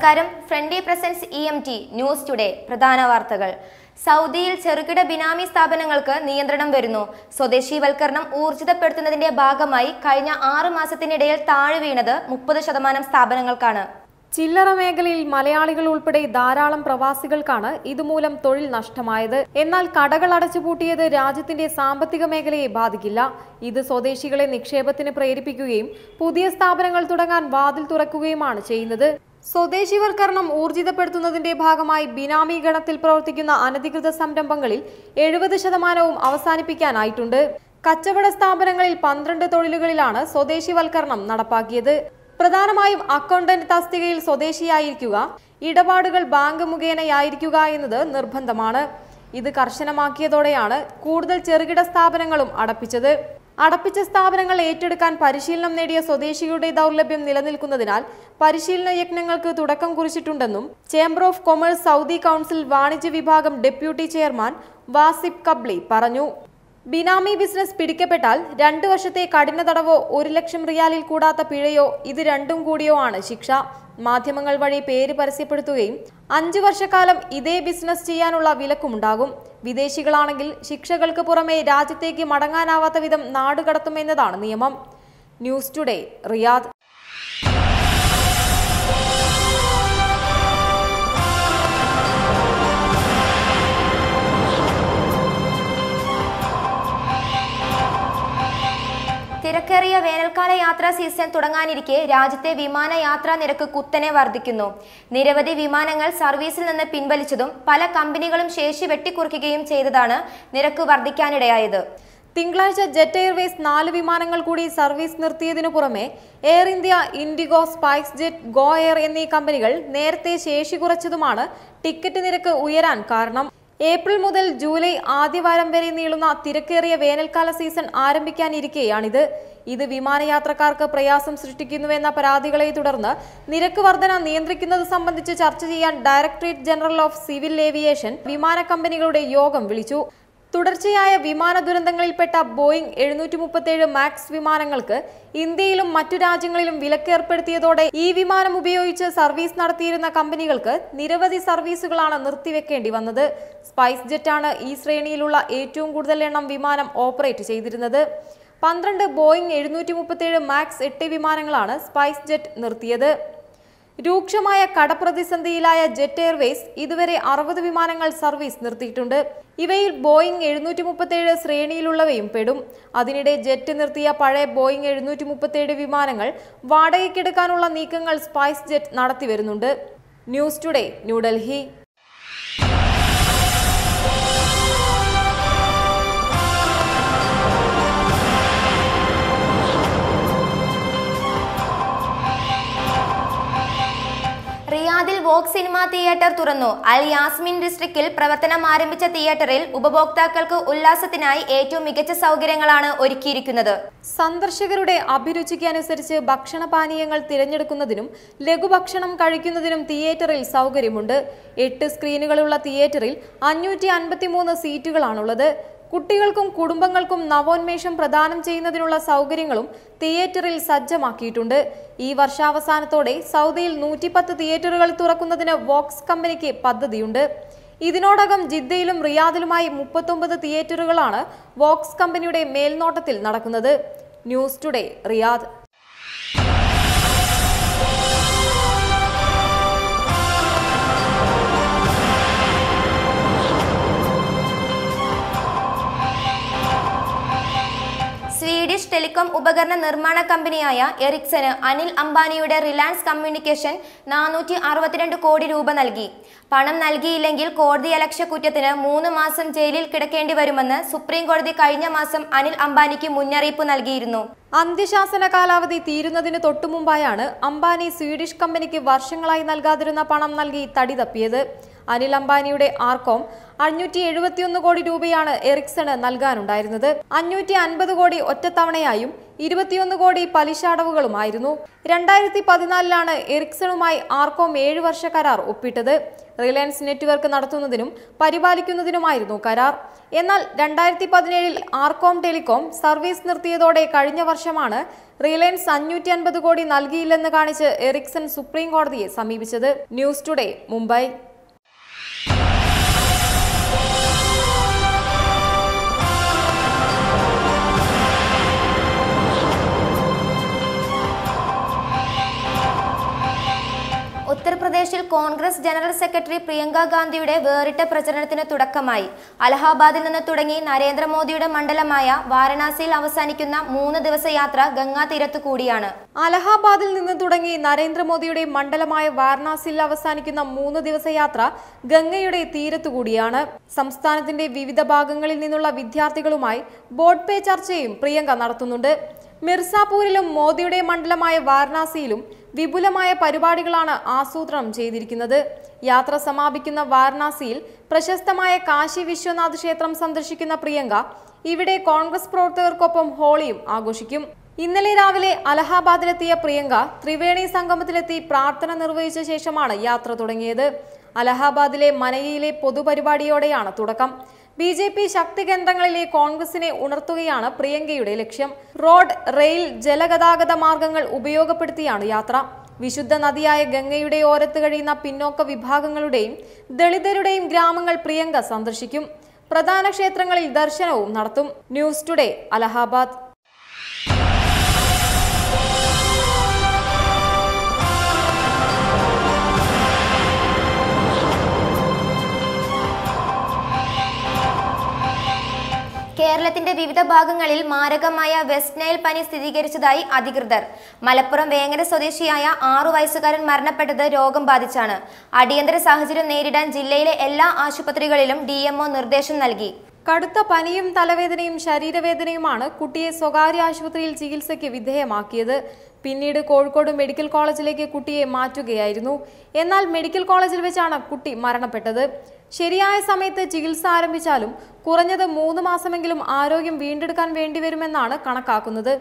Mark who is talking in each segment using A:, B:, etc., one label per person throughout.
A: നമസ്കാരം. Friendly presence EMT news today പ്രധാന വാർത്തകൾ. സൗദിയിൽ ചെറുകിട ബിനാമി സ്ഥാപനങ്ങൾക്ക് നിയന്ത്രണം വരുന്നു. സ്വദേശീവൽക്കരണം ഊർജിതപ്പെടുത്തുന്നതിന്റെ ഭാഗമായി കഴിഞ്ഞ 6 മാസത്തിനിടയിൽ താഴെ വീണത് 30% സ്ഥാപനങ്ങൾക്കാണ്.
B: ചില്ലറ മേഖലയിൽ മലയാളികൾ ഉൾപ്പെടെ ധാരാളം പ്രവാസികൾക്കാണ് ഇതുമൂലം തൊഴിൽ നഷ്ടമായത്. എന്നാൽ കടകൾ അടച്ചുപൂട്ടിയത് രാജ്യത്തിന്റെ സാമ്പത്തിക മേഖലയെ ബാധിക്കില്ല. ഇത് സ്വദേശികളെ നിക്ഷേപത്തിന് പ്രേരിപ്പിക്കുകയും പുതിയ സ്ഥാപനങ്ങൾ തുടങ്ങാൻ വാതിൽ തുറക്കുകയുമാണ് ചെയ്യുന്നത്. സ്വദേശിവൽക്കരണം ഊർജിതപ്പെടുത്തുന്നതിന്റെ ഭാഗമായി ബിനാമി ഗണത്തിൽ പ്രവർത്തിക്കുന്ന അനധികൃത സംരംഭങ്ങളിൽ 70% അവസാനിപ്പിക്കാനായിട്ടുണ്ട്. കച്ചവട സ്ഥാപനങ്ങളിൽ 12 തൊഴിലുകളിലാണ് സ്വദേശിവൽക്കരണം നടപ്പാക്കിയത്. പ്രധാനമായും അക്കൗണ്ടന്റ് തസ്തികയിൽ സ്വദേശിയായിരിക്കുക, ഇടപാടുകൾ ബാങ്ക് മുഖേനയായിരിക്കുക എന്നത് നിർബന്ധമാണ്. ഇത് കർശനമാക്കിയതോടെയാണ് കൂടുതൽ ചെറുകിട സ്ഥാപനങ്ങളും അടപ്പിച്ചത്. അടപ്പിച്ച സ്ഥാപനങ്ങൾ ഏറ്റെടുക്കാൻ പരിശീലനം നേടിയ സ്വദേശികളുടെ ദൗർലഭ്യം നിലനിൽക്കുന്നതിനാൽ പരിശീലന യജ്ഞങ്ങൾക്ക് തുടക്കം കുറിച്ചിട്ടുണ്ടെന്നും chamber of commerce Saudi council വാണിജ്യ വിഭാഗം ഡെപ്യൂട്ടി ചെയർമാൻ വാസിഫ് കബ്ലി പറഞ്ഞു. ബിനാമി ബിസിനസ് പിടിക്കപ്പെട്ടാൽ 2 വർഷത്തെ കഠിന തടവോ 1 ലക്ഷം റിയാലിൽ കൂടാത്ത പിഴയോ ഇത് രണ്ടും കൂടിയോ ആണ് ശിക്ഷ. മാധ്യമങ്ങൾ വഴി പേര് പരസ്യപ്പെടുത്തുകയും 5 വർഷക്കാലം ഇതേ ബിസിനസ് ചെയ്യാനുള്ള വിലക്കുമുണ്ടാകും. വിദേശികളാണെങ്കിൽ ശിക്ഷകൾക്ക് പുറമെ രാജ്യത്തേക്ക് മടങ്ങാനാവാത്ത വിധം നാടുകടത്തുമെന്നതാണ് നിയമം. News today, Riyadh.
A: തിരക്കേറിയ വേനൽക്കാല യാത്രാ സീസൺ തുടങ്ങാനിരിക്കെ രാജ്യത്തെ വിമാനയാത്രാ നിരക്ക് കുത്തനെ വർദ്ധിക്കുന്നു. നിരവധി വിമാനങ്ങൾ സർവീസിൽ നിന്ന് പിൻവലിച്ചതും പല കമ്പനികളും ശേഷി വെട്ടിക്കുറയ്ക്കുകയും ചെയ്തതാണ് നിരക്ക് വർദ്ധിക്കാനിടയായത്.
B: തിങ്കളാഴ്ച ജെറ്റ് എയർവേസ് 4 വിമാനങ്ങൾ കൂടി സർവീസ് നിർത്തിയതിനു പുറമെ air India, IndiGo, spice jet, go air എന്നീ കമ്പനികൾ നേരത്തെ ശേഷി കുറച്ചതുമാണ് ടിക്കറ്റ് നിരക്ക് ഉയരാൻ കാരണം. ഏപ്രിൽ മുതൽ ജൂലൈ ആദ്യവാരം വരെ നീളുന്ന തിരക്കേറിയ വേനൽക്കാല സീസൺ ആരംഭിക്കാനിരിക്കെയാണിത്. ഇത് വിമാനയാത്രക്കാർക്ക് പ്രയാസം സൃഷ്ടിക്കുന്നുവെന്ന പരാതികളെ തുടർന്ന് നിരക്ക് വർധന നിയന്ത്രിക്കുന്നത് സംബന്ധിച്ച് ചർച്ച ചെയ്യാൻ directorate general of civil aviation വിമാന കമ്പനികളുടെ യോഗം വിളിച്ചു. തുടർച്ചയായ വിമാന ദുരന്തങ്ങളിൽപ്പെട്ട ബോയിംഗ് 737 മാക്സ് വിമാനങ്ങൾക്ക് ഇന്ത്യയിലും മറ്റു രാജ്യങ്ങളിലും വിലക്ക് ഏർപ്പെടുത്തിയതോടെ ഈ വിമാനം ഉപയോഗിച്ച് സർവീസ് നടത്തിയിരുന്ന കമ്പനികൾക്ക് നിരവധി സർവീസുകളാണ് നിർത്തിവെക്കേണ്ടി വന്നത്. സ്പൈസ് ജെറ്റാണ് ഈ ശ്രേണിയിലുള്ള ഏറ്റവും കൂടുതൽ എണ്ണം വിമാനം ഓപ്പറേറ്റ് ചെയ്തിരുന്നത്. 12 ബോയിംഗ് 737 മാക്സ് 8 വിമാനങ്ങളാണ് സ്പൈസ് ജെറ്റ് നിർത്തിയത്. രൂക്ഷമായ കടപ്രതിസന്ധിയിലായ ജെറ്റ് എയർവേസ് ഇതുവരെ 60 വിമാനങ്ങൾ സർവീസ് നിർത്തിയിട്ടുണ്ട്. ഇവയിൽ ബോയിംഗ് 737 ശ്രേണിയിലുള്ളവയും പെടും. അതിനിടെ ജെറ്റ് നിർത്തിയ പഴയ ബോയിംഗ് 737 വിമാനങ്ങൾ വാടകയ്ക്കെടുക്കാനുള്ള നീക്കങ്ങൾ സ്പൈസ് ജെറ്റ് നടത്തിവരുന്നുണ്ട്. News today, New Delhi.
A: റിയാദിൽ വോക്ക് സിനിമ തിയേറ്റർ തുറന്നു. അൽ യാസ്മിൻ ഡിസ്ട്രിക്റ്റിൽ പ്രവർത്തനം ആരംഭിച്ച തിയേറ്ററിൽ ഉപഭോക്താക്കൾക്ക് ഉല്ലാസത്തിനായി ഏറ്റവും മികച്ച സൗകര്യങ്ങളാണ് ഒരുക്കിയിരിക്കുന്നത്.
B: സന്ദർശകരുടെ അഭിരുചിക്ക് അനുസരിച്ച് ഭക്ഷണപാനീയങ്ങൾ തിരഞ്ഞെടുക്കുന്നതിനും ലഘുഭക്ഷണം കഴിക്കുന്നതിനും തിയേറ്ററിൽ സൗകര്യമുണ്ട്. 8 സ്ക്രീനുകളുള്ള തിയേറ്ററിൽ 553 സീറ്റുകളാണുള്ളത്. കുട്ടികൾക്കും കുടുംബങ്ങൾക്കും നവോന്മേഷം പ്രദാനം ചെയ്യുന്നതിനുള്ള സൗകര്യങ്ങളും തിയേറ്ററിൽ സജ്ജമാക്കിയിട്ടുണ്ട്. ഈ വർഷാവസാനത്തോടെ സൗദിയിൽ 110 തിയേറ്ററുകൾ തുറക്കുന്നതിന് വോക്സ് കമ്പനിക്ക് പദ്ധതിയുണ്ട്. ഇതിനോടകം ജിദ്ദയിലും റിയാദിലുമായി 39 തിയേറ്ററുകളാണ് വോക്സ് കമ്പനിയുടെ മേൽനോട്ടത്തിൽ നടക്കുന്നത്. News today, Riyadh.
A: Swedish telecom ഉപകരണ നിർമ്മാണ കമ്പനിയായ എറിക്സന് അനിൽ അംബാനിയുടെ റിലയൻസ് കമ്മ്യൂണിക്കേഷൻ 462 കോടി രൂപ നൽകി. പണം നൽകിയില്ലെങ്കിൽ കോടതിയലക്ഷ്യ കുറ്റത്തിന് 3 മാസം ജയിലിൽ കിടക്കേണ്ടി വരുമെന്ന് സുപ്രീം കോടതി കഴിഞ്ഞ മാസം അനിൽ അംബാനിക്ക് മുന്നറിയിപ്പ് നൽകിയിരുന്നു.
B: അന്ത്യശാസന കാലാവധി തീരുന്നതിന് തൊട്ടുമുമ്പായാണ് അംബാനി സ്വീഡിഷ് കമ്പനിക്ക് വർഷങ്ങളായി നൽകാതിരുന്ന പണം നൽകി തടി തപ്പിയത്. അനിൽ അംബാനിയുടെ ആർകോം 571 കോടി രൂപയാണ് എറിക്സണ് നൽകാനുണ്ടായിരുന്നത്. 550 കോടി ഒറ്റത്തവണയായും 21 കോടി പലിശ അടവുകളുമായിരുന്നു. 2014 എറിക്സണുമായി ആർകോം 7 വർഷ കരാർ ഒപ്പിട്ടത്. റിലയൻസ് നെറ്റ്വർക്ക് നടത്തുന്നതിനും പരിപാലിക്കുന്നതിനുമായിരുന്നു കരാർ. എന്നാൽ 2017 ആർകോം ടെലികോം സർവീസ് നിർത്തിയതോടെ കഴിഞ്ഞ വർഷമാണ് റിലയൻസ് 550 കോടി നൽകിയില്ലെന്ന് കാണിച്ച് എറിക്സൺ സുപ്രീം കോടതിയെ സമീപിച്ചത്. News today, Mumbai.
A: ഉത്തർപ്രദേശിൽ കോൺഗ്രസ് ജനറൽ സെക്രട്ടറി പ്രിയങ്ക ഗാന്ധിയുടെ വേറിട്ട പ്രചരണത്തിന് തുടക്കമായി. അലഹാബാദിൽ നിന്ന് തുടങ്ങി നരേന്ദ്രമോദിയുടെ മണ്ഡലമായ വാരണാസിയിൽ അവസാനിക്കുന്ന 3 ദിവസ യാത്ര ഗംഗാ തീരത്തു കൂടിയാണ്.
B: അലഹാബാദിൽ നിന്ന് തുടങ്ങി നരേന്ദ്രമോദിയുടെ മണ്ഡലമായ വാരണാസിയിൽ അവസാനിക്കുന്ന 3 ദിവസ യാത്ര ഗംഗയുടെ തീരത്തുകൂടിയാണ്. സംസ്ഥാനത്തിന്റെ വിവിധ ഭാഗങ്ങളിൽ നിന്നുള്ള വിദ്യാർത്ഥികളുമായി ബോട്ട് പേ ചർച്ചയും പ്രിയങ്ക നടത്തുന്നുണ്ട്. മിർസാപൂരിലും മോദിയുടെ മണ്ഡലമായ വാരണാസിയിലും വിപുലമായ പരിപാടികളാണ് ആസൂത്രണം ചെയ്തിരിക്കുന്നത്. യാത്ര സമാപിക്കുന്ന വാരണാസിയിൽ പ്രശസ്തമായ കാശി വിശ്വനാഥ് ക്ഷേത്രം സന്ദർശിക്കുന്ന പ്രിയങ്ക ഇവിടെ കോൺഗ്രസ് പ്രവർത്തകർക്കൊപ്പം ഹോളിയും ആഘോഷിക്കും. ഇന്നലെ രാവിലെ അലഹാബാദിലെത്തിയ പ്രിയങ്ക ത്രിവേണി സംഗമത്തിലെത്തി പ്രാർത്ഥന നിർവഹിച്ച ശേഷമാണ് യാത്ര തുടങ്ങിയത്. അലഹാബാദിലെ മനയിലെ പൊതുപരിപാടിയോടെയാണ് തുടക്കം. BJP ശക്തി കേന്ദ്രങ്ങളിലെ കോൺഗ്രസിനെ ഉണർത്തുകയാണ് പ്രിയങ്കയുടെ ലക്ഷ്യം. റോഡ്, റെയിൽ, ജലഗതാഗത മാർഗങ്ങൾ ഉപയോഗപ്പെടുത്തിയാണ് യാത്ര. വിശുദ്ധ നദിയായ ഗംഗയുടെ ഓരത്ത് കഴിയുന്ന പിന്നോക്ക വിഭാഗങ്ങളുടെയും ദളിതരുടെയും ഗ്രാമങ്ങൾ പ്രിയങ്ക സന്ദർശിക്കും. പ്രധാന ക്ഷേത്രങ്ങളിൽ ദർശനവും നടത്തും. News today, Allahabad.
A: കേരളത്തിന്റെ വിവിധ ഭാഗങ്ങളിൽ മാരകമായ വെസ്റ്റ് നൈൽ പനി സ്ഥിരീകരിച്ചതായി അധികൃതർ. മലപ്പുറം വേങ്ങര സ്വദേശിയായ 6 വയസ്സുകാരൻ മരണപ്പെട്ടത് രോഗം ബാധിച്ചാണ്. അടിയന്തര സാഹചര്യം നേരിടാൻ ജില്ലയിലെ എല്ലാ ആശുപത്രികളിലും DMO നിർദ്ദേശം നൽകി.
B: കടുത്ത പനിയും തലവേദനയും ശരീരവേദനയുമാണ് കുട്ടിയെ സ്വകാര്യ ആശുപത്രിയിൽ ചികിത്സയ്ക്ക് വിധേയമാക്കിയത്. പിന്നീട് കോഴിക്കോട് മെഡിക്കൽ കോളേജിലേക്ക് കുട്ടിയെ മാറ്റുകയായിരുന്നു. എന്നാൽ മെഡിക്കൽ കോളേജിൽ വെച്ചാണ് കുട്ടി മരണപ്പെട്ടത്. ശരിയായ സമയത്ത് ചികിത്സ ആരംഭിച്ചാലും കുറഞ്ഞത് 3 മാസമെങ്കിലും ആരോഗ്യം വീണ്ടെടുക്കാൻ വേണ്ടിവരുമെന്നാണ് കണക്കാക്കുന്നത്.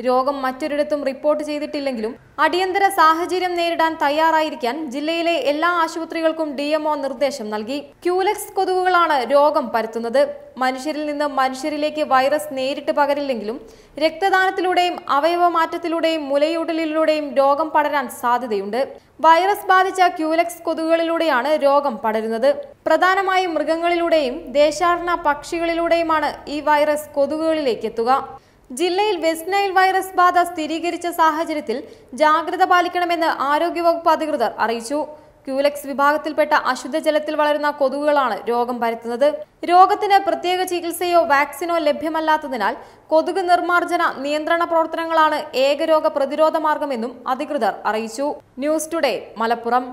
B: രോഗം മറ്റൊരിടത്തും റിപ്പോർട്ട് ചെയ്തിട്ടില്ലെങ്കിലും അടിയന്തര സാഹചര്യം നേരിടാൻ തയ്യാറായിരിക്കാൻ ജില്ലയിലെ എല്ലാ ആശുപത്രികൾക്കും DMO നിർദ്ദേശം നൽകി. ക്യൂലെക്സ് കൊതുകുകളാണ് രോഗം പരത്തുന്നത്. മനുഷ്യരിൽ നിന്ന് മനുഷ്യരിലേക്ക് വൈറസ് നേരിട്ട് പകരില്ലെങ്കിലും രക്തദാനത്തിലൂടെയും അവയവമാറ്റത്തിലൂടെയും മുലയൂട്ടലിലൂടെയും രോഗം പടരാൻ സാധ്യതയുണ്ട്. വൈറസ് ബാധിച്ച ക്യൂലെക്സ് കൊതുകുകളിലൂടെയാണ് രോഗം പടരുന്നത്. പ്രധാനമായും മൃഗങ്ങളിലൂടെയും ദേശാടന പക്ഷികളിലൂടെയുമാണ് ഈ വൈറസ് കൊതുകുകളിലേക്ക് എത്തുക. ജില്ലയിൽ വെസ്റ്റ് നൈൽ വൈറസ് ബാധ സ്ഥിരീകരിച്ച സാഹചര്യത്തിൽ ജാഗ്രത പാലിക്കണമെന്ന് ആരോഗ്യവകുപ്പ് അധികൃതർ അറിയിച്ചു. ക്യൂലെക്സ് വിഭാഗത്തിൽപ്പെട്ട അശുദ്ധജലത്തിൽ വളരുന്ന കൊതുകുകളാണ് രോഗം പരത്തുന്നത്. രോഗത്തിന് പ്രത്യേക ചികിത്സയോ വാക്സിനോ ലഭ്യമല്ലാത്തതിനാൽ കൊതുക് നിർമ്മാർജ്ജന നിയന്ത്രണ പ്രവർത്തനങ്ങളാണ് ഏകരോഗ പ്രതിരോധ മാർഗമെന്നും അധികൃതർ അറിയിച്ചു. News today, Malappuram.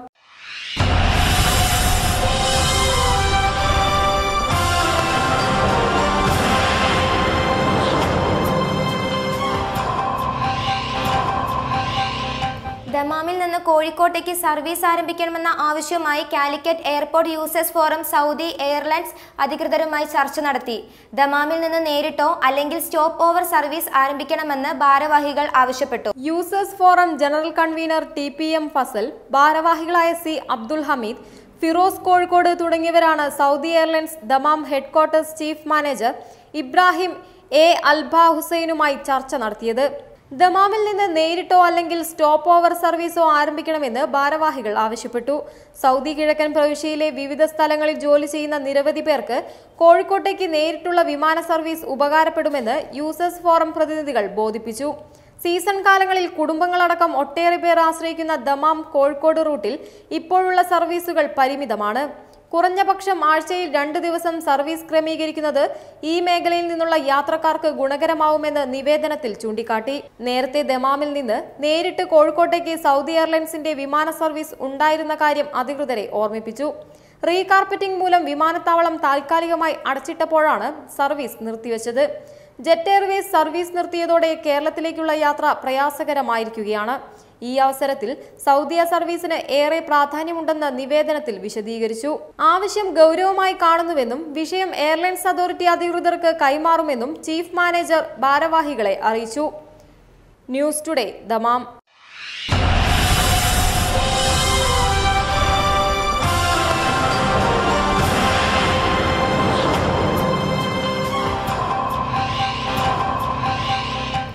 A: ദമാമിൽ നിന്ന് കോഴിക്കോട്ടേക്ക് സർവീസ് ആരംഭിക്കണമെന്ന ആവശ്യവുമായി Calicut airport users forum Saudi airlines അധികൃതരുമായി ചർച്ച നടത്തി. ദമാമിൽ നിന്ന് നേരിട്ടോ അല്ലെങ്കിൽ സ്റ്റോപ്പ് ഓവർ സർവീസ് ആരംഭിക്കണമെന്ന് ഭാരവാഹികൾ ആവശ്യപ്പെട്ടു.
B: Users forum general convener TPM Fazal, ഭാരവാഹികളായ C അബ്ദുൽ ഹമീദ്, ഫിറോസ് കോഴിക്കോട് തുടങ്ങിയവരാണ് Saudi airlines Dammam headquarters chief manager Ibrahim A അൽബ ഹുസൈനുമായി ചർച്ച നടത്തിയത്. ദമാമിൽ നിന്ന് നേരിട്ടോ അല്ലെങ്കിൽ സ്റ്റോപ്പ് ഓവർ സർവീസോ ആരംഭിക്കണമെന്ന് ഭാരവാഹികൾ ആവശ്യപ്പെട്ടു. സൗദി കിഴക്കൻ പ്രവിശ്യയിലെ വിവിധ സ്ഥലങ്ങളിൽ ജോലി ചെയ്യുന്ന നിരവധി പേർക്ക് കോഴിക്കോട്ടേക്ക് നേരിട്ടുള്ള വിമാന സർവീസ് ഉപകാരപ്പെടുമെന്ന് യൂസേഴ്സ് ഫോറം പ്രതിനിധികൾ ബോധിപ്പിച്ചു. സീസൺ കാലങ്ങളിൽ കുടുംബങ്ങളടക്കം ഒട്ടേറെ പേർ ആശ്രയിക്കുന്ന ദമാം കോഴിക്കോട് റൂട്ടിൽ ഇപ്പോഴുള്ള സർവീസുകൾ പരിമിതമാണ്. കുറഞ്ഞപക്ഷം ആഴ്ചയിൽ 2 ദിവസം സർവീസ് ക്രമീകരിക്കുന്നത് ഈ മേഖലയിൽ നിന്നുള്ള യാത്രക്കാർക്ക് ഗുണകരമാവുമെന്ന് നിവേദനത്തിൽ ചൂണ്ടിക്കാട്ടി. നേരത്തെ ദമാമിൽ നിന്ന് നേരിട്ട് കോഴിക്കോട്ടേക്ക് സൗദി എയർലൈൻസിന്റെ വിമാന സർവീസ് ഉണ്ടായിരുന്ന കാര്യം അധികൃതരെ ഓർമ്മിപ്പിച്ചു. റീകാർപ്പറ്റിംഗ് മൂലം വിമാനത്താവളം താൽക്കാലികമായി അടച്ചിട്ടപ്പോഴാണ് സർവീസ് നിർത്തിവെച്ചത്. ജെറ്റ് എയർവേസ് സർവീസ് നിർത്തിയതോടെ കേരളത്തിലേക്കുള്ള യാത്ര പ്രയാസകരമായിരിക്കുകയാണ്. ഈ അവസരത്തിൽ സൗദി സർവീസിന് ഏറെ പ്രാധാന്യമുണ്ടെന്ന് നിവേദനത്തിൽ വിശദീകരിച്ചു. ആവശ്യം ഗൗരവമായി കാണുന്നുവെന്നും വിഷയം എയർലൈൻസ് അതോറിറ്റി അധികൃതർക്ക് കൈമാറുമെന്നും ചീഫ് മാനേജർ ഭാരവാഹികളെ അറിയിച്ചു. News today, Dammam.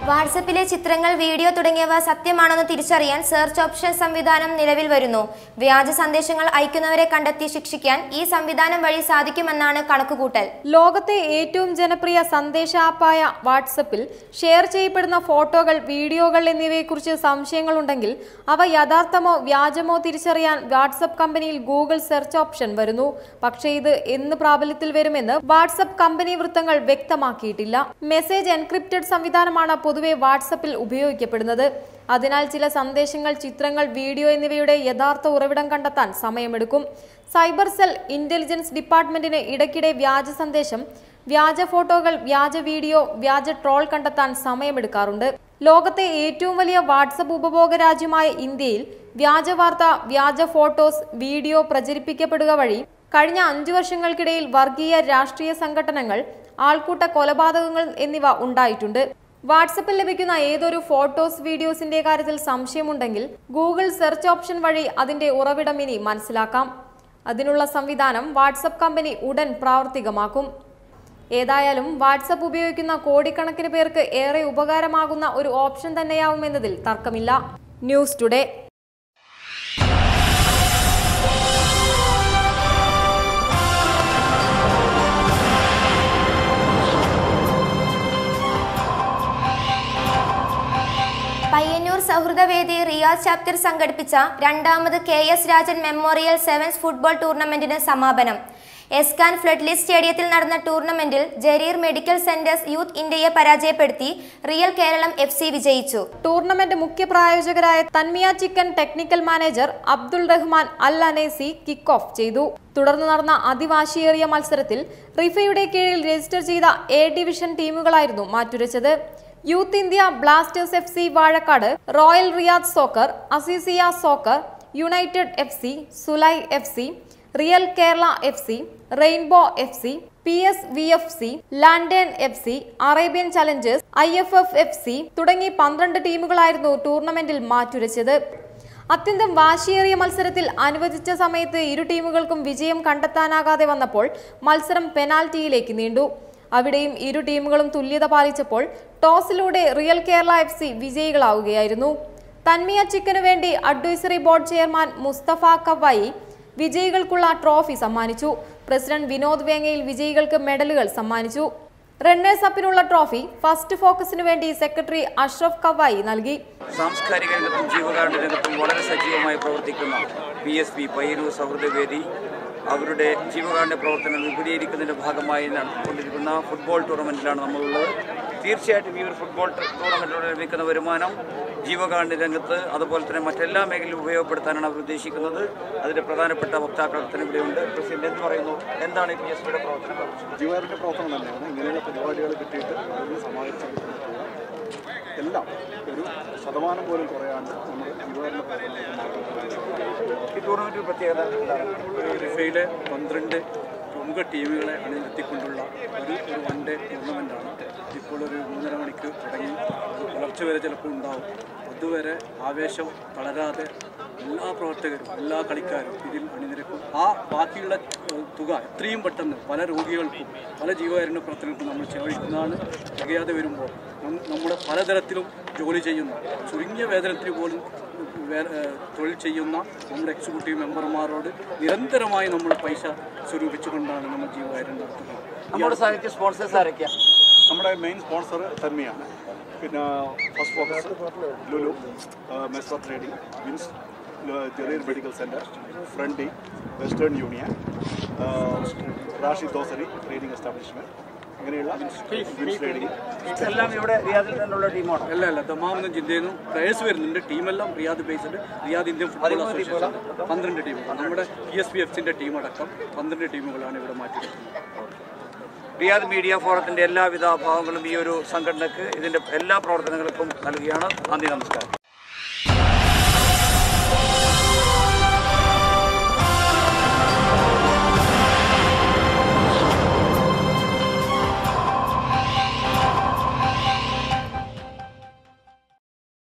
A: വാട്സപ്പിലെ ചിത്രങ്ങൾ, വീഡിയോ തുടങ്ങിയവ സത്യമാണെന്ന് തിരിച്ചറിയാൻ സെർച്ച് ഓപ്ഷൻ സംവിധാനം നിലവിൽ വരുന്നു. വ്യാജ സന്ദേശങ്ങൾ അയക്കുന്നവരെ കണ്ടെത്തി ശിക്ഷിക്കാൻ ഈ സംവിധാനം വഴി സാധിക്കുമെന്നാണ് കണക്കുകൂട്ടൽ.
B: ലോകത്തെ ഏറ്റവും ജനപ്രിയ സന്ദേശ ആപ്പായ വാട്സപ്പിൽ ഷെയർ ചെയ്യപ്പെടുന്ന ഫോട്ടോകൾ, വീഡിയോകൾ എന്നിവയെക്കുറിച്ച് സംശയങ്ങളുണ്ടെങ്കിൽ അവ യഥാർത്ഥമോ വ്യാജമോ തിരിച്ചറിയാൻ വാട്സപ്പ് കമ്പനിയിൽ ഗൂഗിൾ സെർച്ച് ഓപ്ഷൻ വരുന്നു. പക്ഷേ ഇത് എന്ന് പ്രാബല്യത്തിൽ വരുമെന്ന് വാട്സപ്പ് കമ്പനി വൃത്തങ്ങൾ വ്യക്തമാക്കിയിട്ടില്ല. മെസ്സേജ് എൻക്രിപ്റ്റഡ് സംവിധാനമാണ് പൊതുവെ വാട്സപ്പിൽ ഉപയോഗിക്കപ്പെടുന്നത്. അതിനാൽ ചില സന്ദേശങ്ങൾ, ചിത്രങ്ങൾ, വീഡിയോ എന്നിവയുടെ യഥാർത്ഥ ഉറവിടം കണ്ടെത്താൻ സമയമെടുക്കും. സൈബർ സെൽ ഇന്റലിജൻസ് ഡിപ്പാർട്ട്മെന്റിന് ഇടയ്ക്കിടെ വ്യാജ സന്ദേശം, വ്യാജ ഫോട്ടോകൾ, വ്യാജ വീഡിയോ, വ്യാജ ട്രോൾ കണ്ടെത്താൻ സമയമെടുക്കാറുണ്ട്. ലോകത്തെ ഏറ്റവും വലിയ വാട്സപ്പ് ഉപഭോഗ രാജ്യമായ ഇന്ത്യയിൽ വ്യാജ വാർത്ത, വ്യാജ ഫോട്ടോസ്, വീഡിയോ പ്രചരിപ്പിക്കപ്പെടുക വഴി കഴിഞ്ഞ 5 വർഷങ്ങൾക്കിടയിൽ വർഗീയ, രാഷ്ട്രീയ സംഘടനകൾ, ആൾക്കൂട്ട കൊലപാതകങ്ങൾ എന്നിവ ഉണ്ടായിട്ടുണ്ട്. വാട്സപ്പിൽ ലഭിക്കുന്ന ഏതൊരു ഫോട്ടോസ്, വീഡിയോസിന്റെ കാര്യത്തിൽ സംശയമുണ്ടെങ്കിൽ ഗൂഗിൾ സെർച്ച് ഓപ്ഷൻ വഴി അതിന്റെ ഉറവിടം ഇനി മനസ്സിലാക്കാം. അതിനുള്ള സംവിധാനം വാട്സപ്പ് കമ്പനി ഉടൻ പ്രാവർത്തികമാക്കും. ഏതായാലും വാട്സപ്പ് ഉപയോഗിക്കുന്ന കോടിക്കണക്കിന് പേർക്ക് ഏറെ ഉപകാരമാകുന്ന ഒരു ഓപ്ഷൻ തന്നെയാവുമെന്നതിൽ തർക്കമില്ല. News today.
A: പയ്യന്നൂർ സൗഹൃദവേദി റിയാദ് ചാപ്റ്റർ സംഘടിപ്പിച്ച 2ാമത് KS Rajan memorial sevens football ടൂർണമെന്റിന് സമാപനം. എസ്കാൻ ഫ്ലഡ്ലിറ്റ് സ്റ്റേഡിയത്തിൽ നടന്ന ടൂർണമെന്റിൽ ജരീർ മെഡിക്കൽ സെന്റേഴ്സ് യൂത്ത് ഇന്ത്യയെ പരാജയപ്പെടുത്തി റിയൽ കേരളം FC വിജയിച്ചു.
B: ടൂർണമെന്റ് മുഖ്യ പ്രായോജകരായ Tanmiya chicken technical manager Abdul Rahman Al Anesi kick off ചെയ്തു. തുടർന്ന് നടന്ന അതിവാശിയേറിയ മത്സരത്തിൽ റിഫയുടെ കീഴിൽ രജിസ്റ്റർ ചെയ്ത A ഡിവിഷൻ ടീമുകളായിരുന്നു മാറ്റുരച്ചത്. Youth India, blasters FC Vazhakkad, royal Riyadh soccer, Aziziya soccer, united FC, Sulai FC, real Kerala FC, rainbow FC, PSVFC, lantern FC, Arabian challengers, IFF FC തുടങ്ങി 12 ടീമുകളായിരുന്നു ടൂർണമെന്റിൽ മാറ്റുരച്ചത്. അത്യന്തം വാശിയേറിയ മത്സരത്തിൽ അനുവദിച്ച സമയത്ത് ഇരു ടീമുകൾക്കും വിജയം കണ്ടെത്താനാകാതെ വന്നപ്പോൾ മത്സരം പെനാൽറ്റിയിലേക്ക് നീണ്ടു. അവിടെയും ഇരു ടീമുകളും തുല്യത പാലിച്ചപ്പോൾ ടോസിലൂടെ റിയൽ കേരള FC വിജയികളാവുകയായിരുന്നു. തൻമിയ ചിക്കനു വേണ്ടി advisory board chairman Mustafa Kavayi വിജയികൾക്കുള്ള ട്രോഫി സമ്മാനിച്ചു. പ്രസിഡന്റ് വിനോദ് വേങ്ങയിൽ വിജയികൾക്ക് മെഡലുകൾ സമ്മാനിച്ചു. റണ്ണേഴ്സ് അപ്പിനുള്ള ട്രോഫി ഫസ്റ്റ് ഫോക്കസിനു വേണ്ടി സെക്രട്ടറി അഷ്റഫ് കവായി നൽകി.
C: സാംസ്കാരിക രംഗത്തും ജീവകാരുണ്യ രംഗത്തും വളരെ സജീവമായി പ്രവർത്തിക്കുന്ന PSP പയ്യന്നൂർ സൗഹൃദവേദി അവരുടെ ജീവകാരുണ്യ പ്രവർത്തനം വിപുലീകരിക്കുന്നതിൻ്റെ ഭാഗമായി നടത്തിക്കൊണ്ടിരിക്കുന്ന ഫുട്ബോൾ ടൂർണമെൻറ്റിലാണ് നമ്മളുള്ളത്. തീർച്ചയായിട്ടും ഈ ഒരു ഫുട്ബോൾ ടൂർണമെൻറ്റിലൂടെ ലഭിക്കുന്ന വരുമാനം ജീവകാരുണ്യ രംഗത്ത് അതുപോലെ തന്നെ മറ്റെല്ലാ മേഖലയിലും ഉപയോഗപ്പെടുത്താനാണ് അവർ ഉദ്ദേശിക്കുന്നത്. അതിൻ്റെ പ്രധാനപ്പെട്ട വക്താക്കൾ ഇവിടെയുണ്ട്. പ്രസിഡന്റ് എന്ന് പറയുന്നു, എന്താണ് ഈ PSPയുടെ പ്രവർത്തനം?
D: ജീവകാരുണ്യ പ്രവർത്തനം തന്നെയാണ്. ഇങ്ങനെയുള്ള പരിപാടികൾ കിട്ടിയിട്ട് അതിന് സമാഹരിച്ചു എല്ലാം ഒരു ശതമാനം പോലും കുറയാണ്ട് നമ്മൾ ജീവകാരുണ്യ പ്രവർത്തനം.
C: ഈ ടൂർണമെൻറ്റ് പ്രത്യേകത
D: റിഫയിലെ 12 പ്രമുഖ ടീമുകളെ അണിനിരത്തിക്കൊണ്ടുള്ള ഒരു വൺ ഡേ ടൂർണമെൻറ്റാണ്. ഇപ്പോൾ ഒരു 3:30 മണിക്ക് തുടങ്ങി പുലർച്ചെ വരെ ചിലപ്പോൾ ഉണ്ടാവും. അതുവരെ ആവേശം തളരാതെ എല്ലാ പ്രവർത്തകരും, എല്ലാ കളിക്കാരും ഇതിൽ അണിനിരക്കും. ആ ബാക്കിയുള്ള തുക എത്രയും പെട്ടെന്ന് പല രോഗികൾക്കും പല ജീവകാരുണ്യ പ്രവർത്തനങ്ങൾക്കും നമ്മൾ ചെലവഴിക്കുന്നതാണ്. തികയാതെ വരുമ്പോൾ നമ്മുടെ പലതരത്തിലും ജോലി ചെയ്യുന്ന, ചുരുങ്ങിയ വേതനത്തിന് പോലും തൊഴിൽ ചെയ്യുന്ന നമ്മുടെ എക്സിക്യൂട്ടീവ് മെമ്പർമാരോട് നിരന്തരമായി നമ്മൾ പൈസ സ്വരൂപിച്ചുകൊണ്ടാണ് നമ്മൾ ജീവകാരുണ്യം നടത്തുന്നത്.
C: നമ്മുടെ സാഹിത്യ സ്പോൺസേഴ്സ് ആരൊക്കെയാണ്?
D: നമ്മുടെ മെയിൻ സ്പോൺസർ തന്മയാണ്. പിന്നെ first focus, Lulu, Meswa trading, Wins, Jarir medical centre, Friendi, western union, Rashid Dosari trading establishment, അങ്ങനെയുള്ള
C: എല്ലാം ഇവിടെ റിയാദിൽ നിന്നുള്ള ടീമാണ്.
D: അല്ല, ദമാമെന്നും ജില്ലയിൽ നിന്നും പ്ലേയേഴ്സ് വരുന്നുണ്ട്. ടീമെല്ലാം Riyadh based, Riyadh Indian football association 12 ടീമുകൾ. നമ്മുടെ PSPFCൻ്റെ ടീമടക്കം 12 ടീമുകളാണ് ഇവിടെ മാറ്റിയിരിക്കുന്നത്.
C: റിയാദ് മീഡിയ ഫോറത്തിൻ്റെ എല്ലാവിധ ഭാഗങ്ങളും ഈ ഒരു സംഘടനയ്ക്ക് ഇതിൻ്റെ എല്ലാ പ്രവർത്തനങ്ങൾക്കും നൽകുകയാണ്. നന്ദി, നമസ്കാരം.